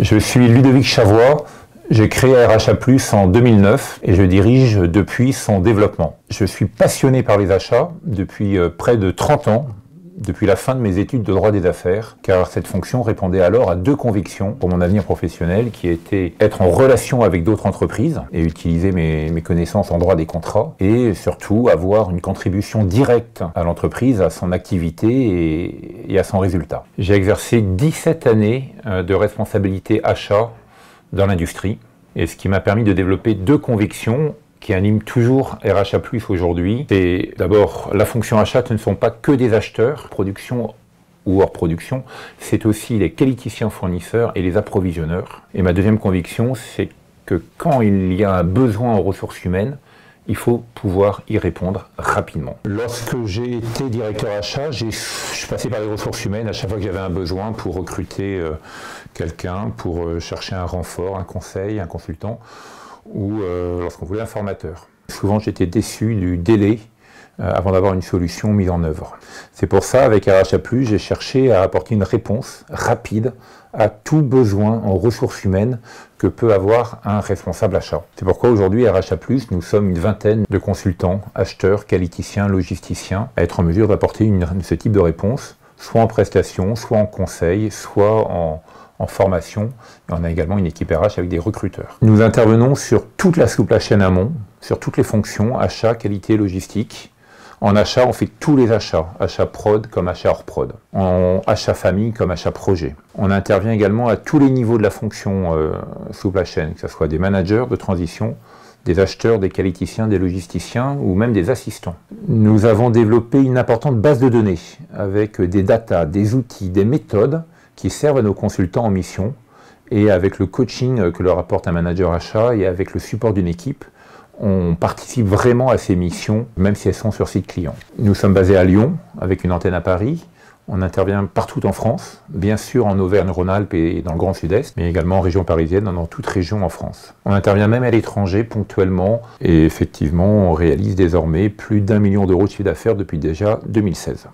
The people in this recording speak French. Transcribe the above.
Je suis Ludovic Chavois, j'ai créé RHA+ en 2009 et je dirige depuis son développement. Je suis passionné par les achats depuis près de 30 ans, depuis la fin de mes études de droit des affaires, car cette fonction répondait alors à deux convictions pour mon avenir professionnel, qui étaient être en relation avec d'autres entreprises et utiliser mes connaissances en droit des contrats, et surtout avoir une contribution directe à l'entreprise, à son activité et à son résultat. J'ai exercé 17 années de responsabilité achat dans l'industrie, et ce qui m'a permis de développer deux convictions qui animent toujours RHA+ aujourd'hui. C'est d'abord, la fonction achat, ce ne sont pas que des acheteurs, production ou hors production, c'est aussi les qualiticiens fournisseurs et les approvisionneurs. Et ma deuxième conviction, c'est que quand il y a un besoin en ressources humaines, il faut pouvoir y répondre rapidement. Lorsque j'ai été directeur achat, je suis passé par les ressources humaines à chaque fois que j'avais un besoin pour recruter quelqu'un, pour chercher un renfort, un conseil, un consultant, ou lorsqu'on voulait un formateur. Souvent j'étais déçu du délai avant d'avoir une solution mise en œuvre. C'est pour ça, avec RHA+, j'ai cherché à apporter une réponse rapide à tout besoin en ressources humaines que peut avoir un responsable achat. C'est pourquoi aujourd'hui, RHA+, nous sommes une vingtaine de consultants, acheteurs, qualiticiens, logisticiens, à être en mesure d'apporter ce type de réponse, soit en prestation, soit en conseil, soit en formation. Et on a également une équipe RH avec des recruteurs. Nous intervenons sur toute la supply chain amont, sur toutes les fonctions, achat, qualité, logistique. En achat, on fait tous les achats, achat prod comme achat hors prod, en achat famille comme achat projet. On intervient également à tous les niveaux de la fonction supply chain, que ce soit des managers de transition, des acheteurs, des qualiticiens, des logisticiens ou même des assistants. Nous avons développé une importante base de données avec des datas, des outils, des méthodes qui servent à nos consultants en mission, et avec le coaching que leur apporte un manager achat et avec le support d'une équipe, on participe vraiment à ces missions, même si elles sont sur site client. Nous sommes basés à Lyon, avec une antenne à Paris. On intervient partout en France, bien sûr en Auvergne-Rhône-Alpes et dans le Grand Sud-Est, mais également en région parisienne, dans toute région en France. On intervient même à l'étranger ponctuellement, et effectivement, on réalise désormais plus d'1 million d'euros de chiffre d'affaires depuis déjà 2016.